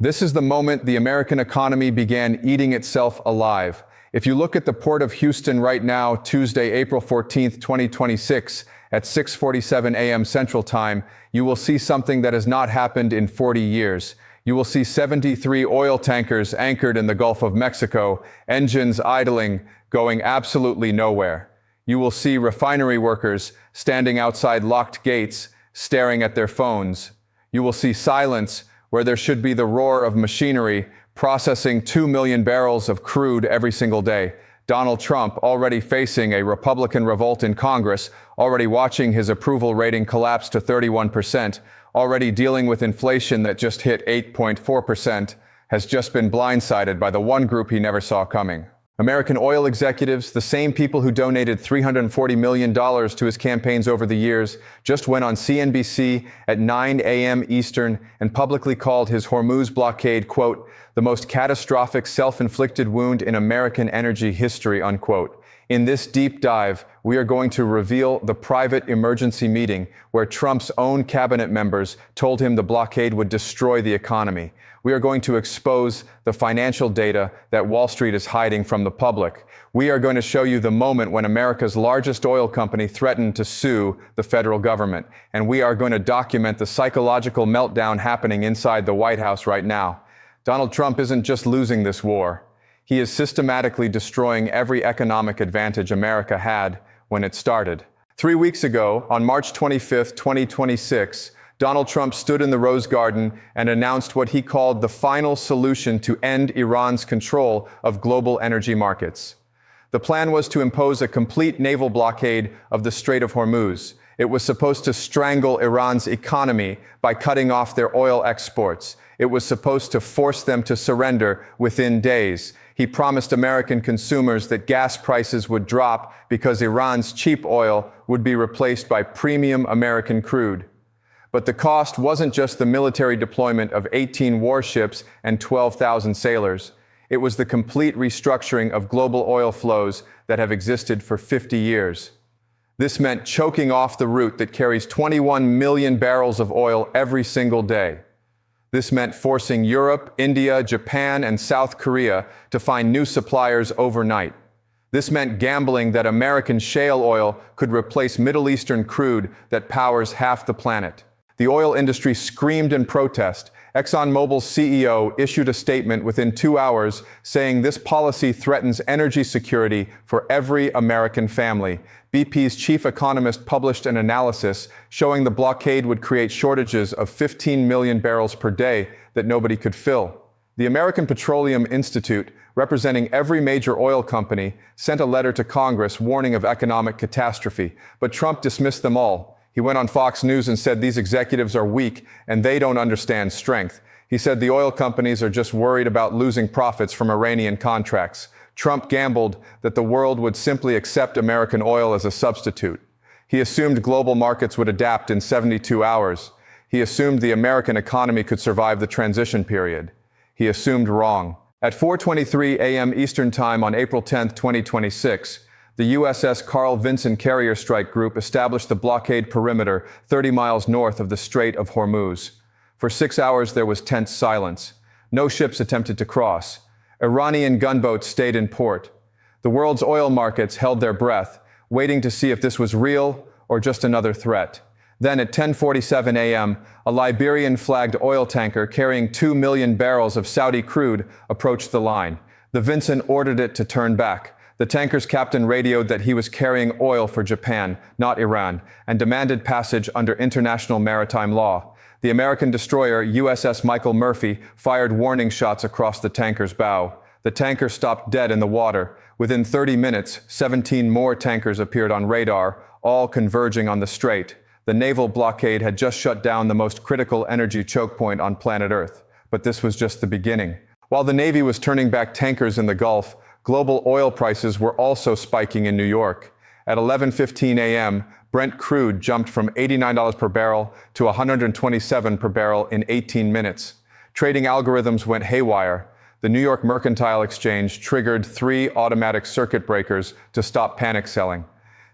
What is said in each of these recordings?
This is the moment the American economy began eating itself alive. If you look at the port of Houston right now, Tuesday, April 14th, 2026, at 6:47 a.m. Central Time, you will see something that has not happened in 40 years. You will see 73 oil tankers anchored in the Gulf of Mexico, engines idling, going absolutely nowhere. You will see refinery workers standing outside locked gates, staring at their phones. You will see silence where there should be the roar of machinery processing 2 million barrels of crude every single day. Donald Trump already facing a Republican revolt in Congress, already watching his approval rating collapse to 31%, already dealing with inflation that just hit 8.4%, has just been blindsided by the one group he never saw coming. American oil executives, the same people who donated $340 million to his campaigns over the years, just went on CNBC at 9 a.m. Eastern and publicly called his Hormuz blockade, quote, the most catastrophic self-inflicted wound in American energy history, unquote. In this deep dive, we are going to reveal the private emergency meeting where Trump's own cabinet members told him the blockade would destroy the economy. We are going to expose the financial data that Wall Street is hiding from the public. We are going to show you the moment when America's largest oil company threatened to sue the federal government. And we are going to document the psychological meltdown happening inside the White House right now. Donald Trump isn't just losing this war. He is systematically destroying every economic advantage America had when it started. 3 weeks ago, on March 25th, 2026, Donald Trump stood in the Rose Garden and announced what he called the final solution to end Iran's control of global energy markets. The plan was to impose a complete naval blockade of the Strait of Hormuz. It was supposed to strangle Iran's economy by cutting off their oil exports. It was supposed to force them to surrender within days. He promised American consumers that gas prices would drop because Iran's cheap oil would be replaced by premium American crude. But the cost wasn't just the military deployment of 18 warships and 12,000 sailors. It was the complete restructuring of global oil flows that have existed for 50 years. This meant choking off the route that carries 21 million barrels of oil every single day. This meant forcing Europe, India, Japan, and South Korea to find new suppliers overnight. This meant gambling that American shale oil could replace Middle Eastern crude that powers half the planet. The oil industry screamed in protest. ExxonMobil's CEO issued a statement within 2 hours saying this policy threatens energy security for every American family. BP's chief economist published an analysis showing the blockade would create shortages of 15 million barrels per day that nobody could fill. The American Petroleum Institute, representing every major oil company, sent a letter to Congress warning of economic catastrophe, but Trump dismissed them all. He went on Fox News and said these executives are weak and they don't understand strength. He said the oil companies are just worried about losing profits from Iranian contracts. Trump gambled that the world would simply accept American oil as a substitute. He assumed global markets would adapt in 72 hours. He assumed the American economy could survive the transition period. He assumed wrong. At 4:23 a.m. Eastern Time on April 10, 2026, the USS Carl Vinson Carrier Strike Group established the blockade perimeter 30 miles north of the Strait of Hormuz. For 6 hours, there was tense silence. No ships attempted to cross. Iranian gunboats stayed in port. The world's oil markets held their breath, waiting to see if this was real or just another threat. Then at 10:47 a.m., a Liberian-flagged oil tanker carrying 2 million barrels of Saudi crude approached the line. The Vinson ordered it to turn back. The tanker's captain radioed that he was carrying oil for Japan, not Iran, and demanded passage under international maritime law. The American destroyer USS Michael Murphy fired warning shots across the tanker's bow. The tanker stopped dead in the water. Within 30 minutes, 17 more tankers appeared on radar, all converging on the strait. The naval blockade had just shut down the most critical energy choke point on planet Earth. But this was just the beginning. While the Navy was turning back tankers in the Gulf, global oil prices were also spiking in New York. At 11:15 a.m., Brent crude jumped from $89 per barrel to $127 per barrel in 18 minutes. Trading algorithms went haywire. The New York Mercantile Exchange triggered 3 automatic circuit breakers to stop panic selling.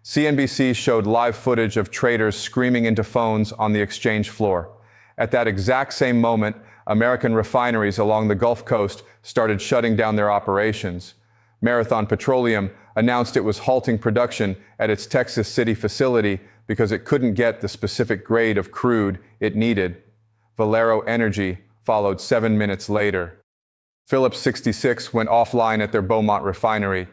CNBC showed live footage of traders screaming into phones on the exchange floor. At that exact same moment, American refineries along the Gulf Coast started shutting down their operations. Marathon Petroleum announced it was halting production at its Texas City facility because it couldn't get the specific grade of crude it needed. Valero Energy followed 7 minutes later. Phillips 66 went offline at their Beaumont refinery.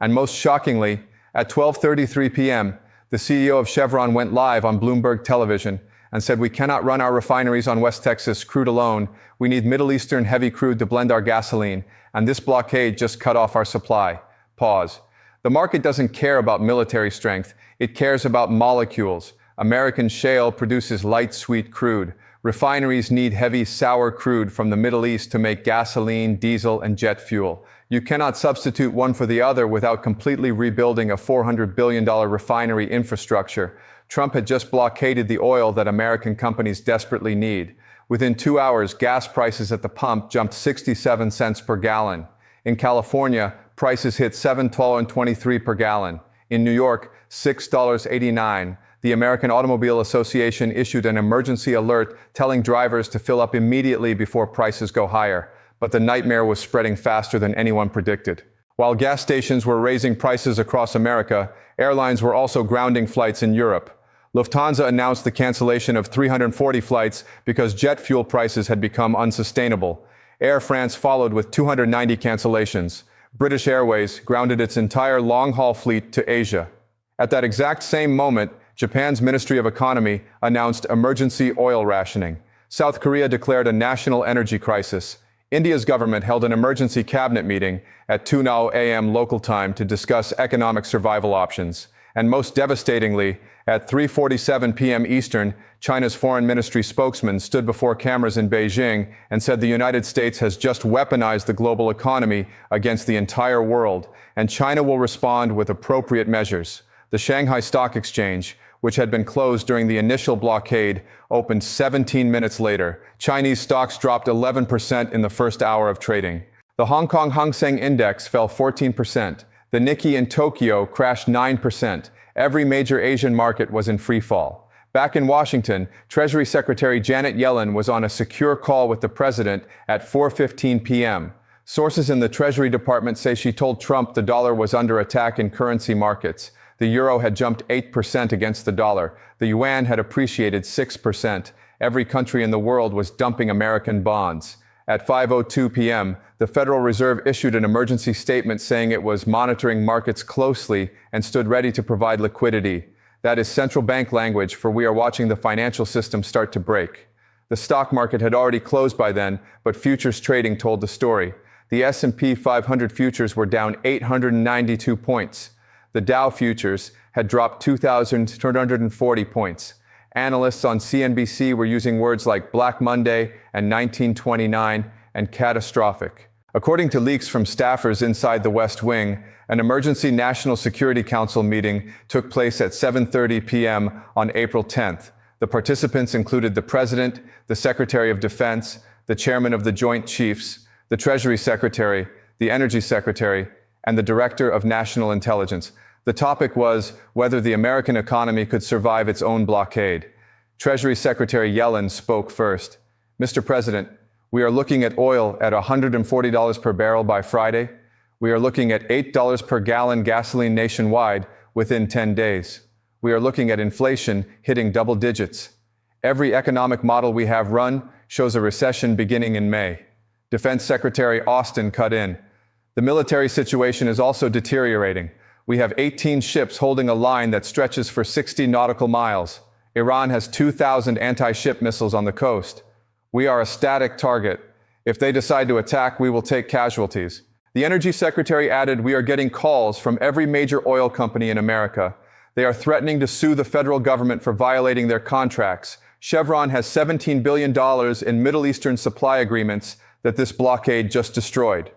And most shockingly, at 12:33 p.m., the CEO of Chevron went live on Bloomberg television and said, "We cannot run our refineries on West Texas crude alone. We need Middle Eastern heavy crude to blend our gasoline, and this blockade just cut off our supply." Pause. The market doesn't care about military strength. It cares about molecules. American shale produces light sweet crude. Refineries need heavy sour crude from the Middle East to make gasoline, diesel, and jet fuel. You cannot substitute one for the other without completely rebuilding a $400 billion refinery infrastructure. Trump had just blockaded the oil that American companies desperately need. Within 2 hours, gas prices at the pump jumped 67 cents per gallon. In California, prices hit $7.23 per gallon. In New York, $6.89. The American Automobile Association issued an emergency alert telling drivers to fill up immediately before prices go higher. But the nightmare was spreading faster than anyone predicted. While gas stations were raising prices across America, airlines were also grounding flights in Europe. Lufthansa announced the cancellation of 340 flights because jet fuel prices had become unsustainable. Air France followed with 290 cancellations. British Airways grounded its entire long-haul fleet to Asia. At that exact same moment, Japan's Ministry of Economy announced emergency oil rationing. South Korea declared a national energy crisis. India's government held an emergency cabinet meeting at 2 a.m. local time to discuss economic survival options. And most devastatingly, at 3:47 p.m. Eastern, China's foreign ministry spokesman stood before cameras in Beijing and said the United States has just weaponized the global economy against the entire world, and China will respond with appropriate measures. The Shanghai Stock Exchange, which had been closed during the initial blockade, opened 17 minutes later. Chinese stocks dropped 11% in the first hour of trading. The Hong Kong Hang Seng Index fell 14%. The Nikkei in Tokyo crashed 9%. Every major Asian market was in free fall. Back in Washington, Treasury Secretary Janet Yellen was on a secure call with the president at 4:15 p.m. Sources in the Treasury Department say she told Trump the dollar was under attack in currency markets. The euro had jumped 8% against the dollar. The yuan had appreciated 6%. Every country in the world was dumping American bonds. At 5:02 p.m., the Federal Reserve issued an emergency statement saying it was monitoring markets closely and stood ready to provide liquidity. That is central bank language for we are watching the financial system start to break. The stock market had already closed by then, but futures trading told the story. The S&P 500 futures were down 892 points. The Dow futures had dropped 2,240 points. Analysts on CNBC were using words like Black Monday and 1929 and catastrophic. According to leaks from staffers inside the West Wing, an emergency National Security Council meeting took place at 7:30 p.m. on April 10th. The participants included the President, the Secretary of Defense, the Chairman of the Joint Chiefs, the Treasury Secretary, the Energy Secretary, and the Director of National Intelligence. The topic was whether the American economy could survive its own blockade. Treasury Secretary Yellen spoke first. "Mr. President, we are looking at oil at $140 per barrel by Friday. We are looking at $8 per gallon gasoline nationwide within 10 days. We are looking at inflation hitting double digits. Every economic model we have run shows a recession beginning in May." Defense Secretary Austin cut in. "The military situation is also deteriorating. We have 18 ships holding a line that stretches for 60 nautical miles. Iran has 2,000 anti-ship missiles on the coast. We are a static target. If they decide to attack, we will take casualties." The Energy Secretary added, "We are getting calls from every major oil company in America. They are threatening to sue the federal government for violating their contracts. Chevron has $17 billion in Middle Eastern supply agreements that this blockade just destroyed.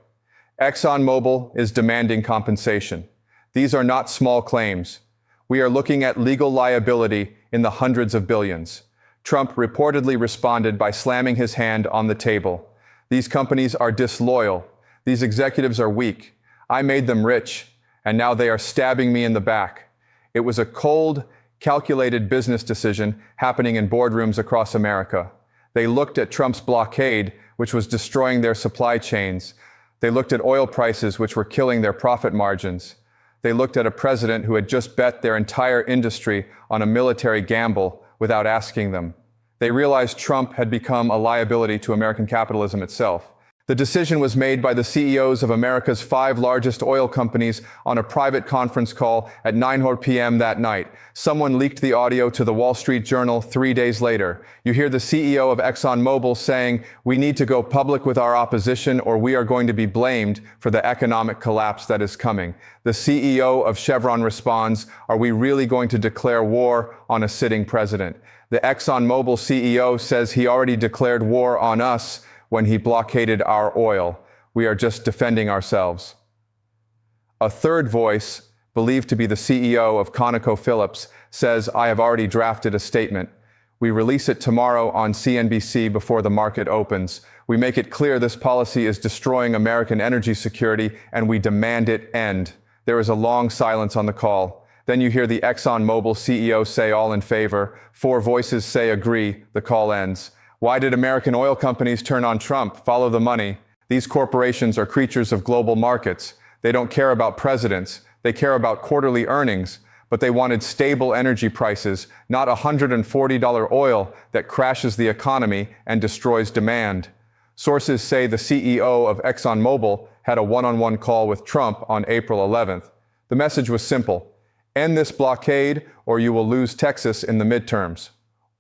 ExxonMobil is demanding compensation. These are not small claims. We are looking at legal liability in the hundreds of billions." Trump reportedly responded by slamming his hand on the table. "These companies are disloyal. These executives are weak. I made them rich, and now they are stabbing me in the back." It was a cold, calculated business decision happening in boardrooms across America. They looked at Trump's blockade, which was destroying their supply chains. They looked at oil prices, which were killing their profit margins. They looked at a president who had just bet their entire industry on a military gamble without asking them. They realized Trump had become a liability to American capitalism itself. The decision was made by the CEOs of America's 5 largest oil companies on a private conference call at 9 p.m. that night. Someone leaked the audio to the Wall Street Journal 3 days later. You hear the CEO of ExxonMobil saying, "We need to go public with our opposition or we are going to be blamed for the economic collapse that is coming." The CEO of Chevron responds, "Are we really going to declare war on a sitting president?" The ExxonMobil CEO says he already declared war on us when he blockaded our oil. We are just defending ourselves. A third voice, believed to be the CEO of ConocoPhillips, says, "I have already drafted a statement. We release it tomorrow on CNBC before the market opens. We make it clear this policy is destroying American energy security and we demand it end." There is a long silence on the call. Then you hear the ExxonMobil CEO say all in favor. 4 voices say agree. The call ends. Why did American oil companies turn on Trump? Follow the money. These corporations are creatures of global markets. They don't care about presidents. They care about quarterly earnings. But they wanted stable energy prices, not $140 oil that crashes the economy and destroys demand. Sources say the CEO of ExxonMobil had a one-on-one call with Trump on April 11th. The message was simple: end this blockade or you will lose Texas in the midterms.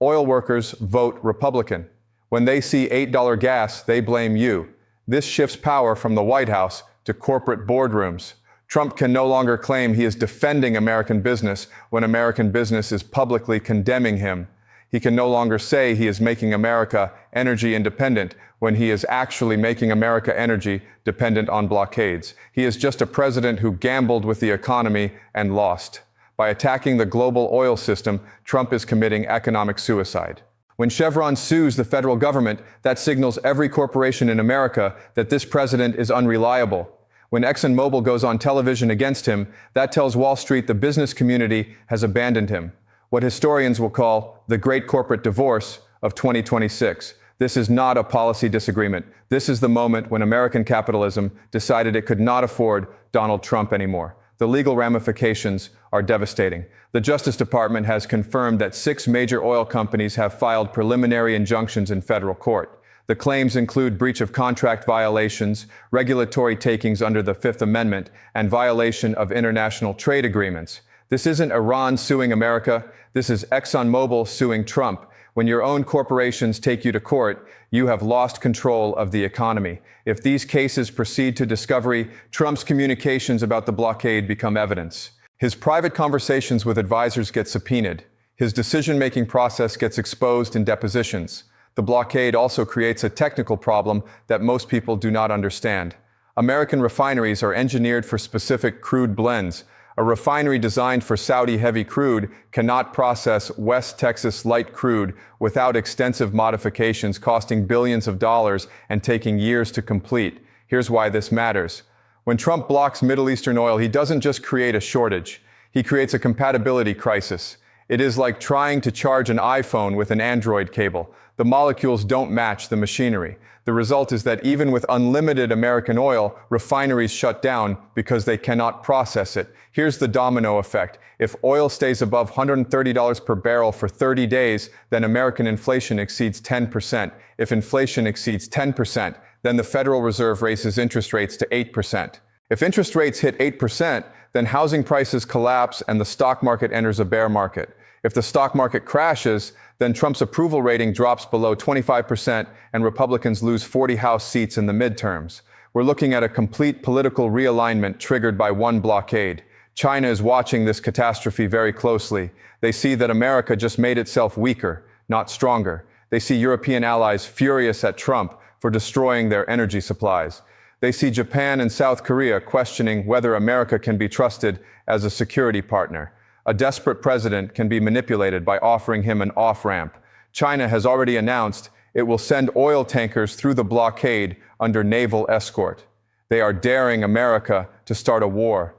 Oil workers vote Republican. When they see $8 gas, they blame you. This shifts power from the White House to corporate boardrooms. Trump can no longer claim he is defending American business when American business is publicly condemning him. He can no longer say he is making America energy independent when he is actually making America energy dependent on blockades. He is just a president who gambled with the economy and lost. By attacking the global oil system, Trump is committing economic suicide. When Chevron sues the federal government, that signals every corporation in America that this president is unreliable. When ExxonMobil goes on television against him, that tells Wall Street the business community has abandoned him. What historians will call the great corporate divorce of 2026. This is not a policy disagreement. This is the moment when American capitalism decided it could not afford Donald Trump anymore. The legal ramifications are devastating. The Justice Department has confirmed that 6 major oil companies have filed preliminary injunctions in federal court. The claims include breach of contract violations, regulatory takings under the Fifth Amendment, and violation of international trade agreements. This isn't Iran suing America. This is ExxonMobil suing Trump. When your own corporations take you to court, you have lost control of the economy. If these cases proceed to discovery, Trump's communications about the blockade become evidence. His private conversations with advisors get subpoenaed. His decision-making process gets exposed in depositions. The blockade also creates a technical problem that most people do not understand. American refineries are engineered for specific crude blends. A refinery designed for Saudi heavy crude cannot process West Texas light crude without extensive modifications costing billions of dollars and taking years to complete. Here's why this matters. When Trump blocks Middle Eastern oil, he doesn't just create a shortage. He creates a compatibility crisis. It is like trying to charge an iPhone with an Android cable. The molecules don't match the machinery. The result is that even with unlimited American oil, refineries shut down because they cannot process it. Here's the domino effect. If oil stays above $130 per barrel for 30 days, then American inflation exceeds 10%. If inflation exceeds 10%, then the Federal Reserve raises interest rates to 8%. If interest rates hit 8%, then housing prices collapse and the stock market enters a bear market. If the stock market crashes, then Trump's approval rating drops below 25% and Republicans lose 40 House seats in the midterms. We're looking at a complete political realignment triggered by one blockade. China is watching this catastrophe very closely. They see that America just made itself weaker, not stronger. They see European allies furious at Trump for destroying their energy supplies. They see Japan and South Korea questioning whether America can be trusted as a security partner. A desperate president can be manipulated by offering him an off-ramp. China has already announced it will send oil tankers through the blockade under naval escort. They are daring America to start a war.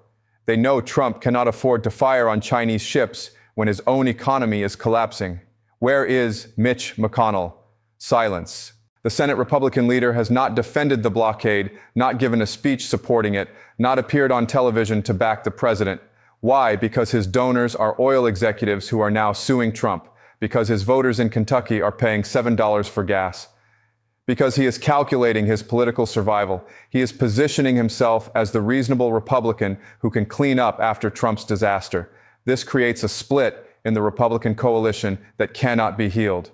They know Trump cannot afford to fire on Chinese ships when his own economy is collapsing. Where is Mitch McConnell? Silence. The Senate Republican leader has not defended the blockade, not given a speech supporting it, not appeared on television to back the president. Why? Because his donors are oil executives who are now suing Trump. Because his voters in Kentucky are paying $7 for gas. Because he is calculating his political survival. He is positioning himself as the reasonable Republican who can clean up after Trump's disaster. This creates a split in the Republican coalition that cannot be healed.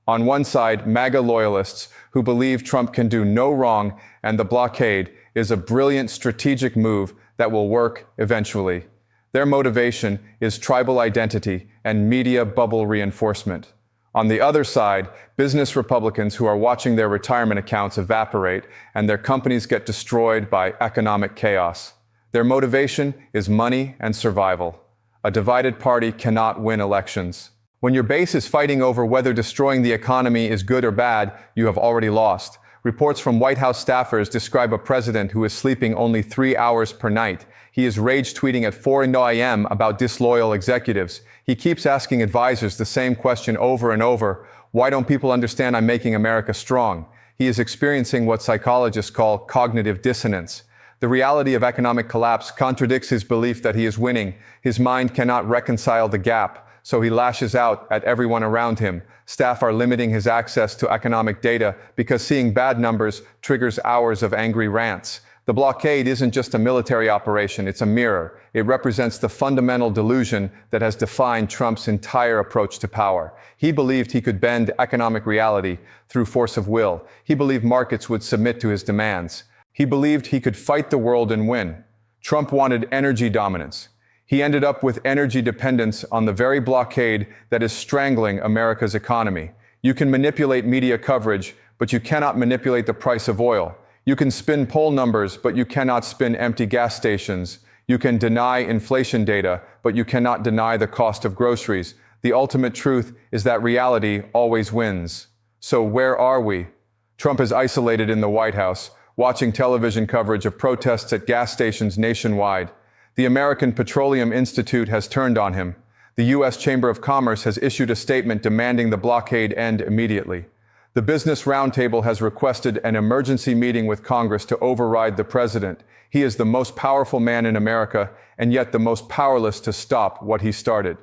On one side, MAGA loyalists who believe Trump can do no wrong and the blockade is a brilliant strategic move that will work eventually. Their motivation is tribal identity and media bubble reinforcement. On the other side, business Republicans who are watching their retirement accounts evaporate and their companies get destroyed by economic chaos. Their motivation is money and survival. A divided party cannot win elections. When your base is fighting over whether destroying the economy is good or bad, you have already lost. Reports from White House staffers describe a president who is sleeping only 3 hours per night. He is rage tweeting at 4 a.m. about disloyal executives. He keeps asking advisors the same question over and over. Why don't people understand I'm making America strong? He is experiencing what psychologists call cognitive dissonance. The reality of economic collapse contradicts his belief that he is winning. His mind cannot reconcile the gap, so he lashes out at everyone around him. Staff are limiting his access to economic data because seeing bad numbers triggers hours of angry rants. The blockade isn't just a military operation, it's a mirror. It represents the fundamental delusion that has defined Trump's entire approach to power. He believed he could bend economic reality through force of will. He believed markets would submit to his demands. He believed he could fight the world and win. Trump wanted energy dominance. He ended up with energy dependence on the very blockade that is strangling America's economy. You can manipulate media coverage, but you cannot manipulate the price of oil. You can spin poll numbers, but you cannot spin empty gas stations. You can deny inflation data, but you cannot deny the cost of groceries. The ultimate truth is that reality always wins. So where are we? Trump is isolated in the White House, watching television coverage of protests at gas stations nationwide. The American Petroleum Institute has turned on him. The U.S. Chamber of Commerce has issued a statement demanding the blockade end immediately. The Business Roundtable has requested an emergency meeting with Congress to override the president. He is the most powerful man in America, and yet the most powerless to stop what he started.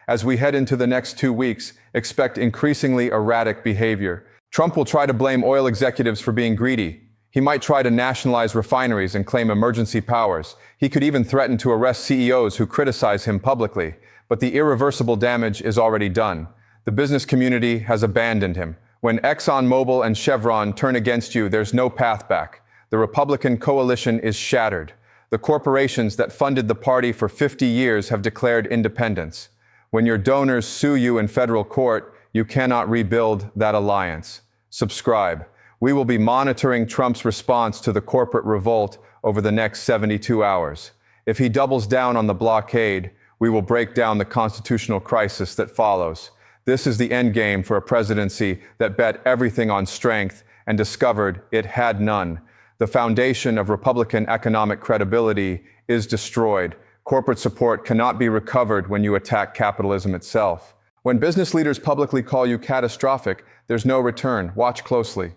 As we head into the next 2 weeks, expect increasingly erratic behavior. Trump will try to blame oil executives for being greedy. He might try to nationalize refineries and claim emergency powers. He could even threaten to arrest CEOs who criticize him publicly. But the irreversible damage is already done. The business community has abandoned him. When ExxonMobil and Chevron turn against you, there's no path back. The Republican coalition is shattered. The corporations that funded the party for 50 years have declared independence. When your donors sue you in federal court, you cannot rebuild that alliance. Subscribe. We will be monitoring Trump's response to the corporate revolt over the next 72 hours. If he doubles down on the blockade, we will break down the constitutional crisis that follows. This is the end game for a presidency that bet everything on strength and discovered it had none. The foundation of Republican economic credibility is destroyed. Corporate support cannot be recovered when you attack capitalism itself. When business leaders publicly call you catastrophic, there's no return. Watch closely.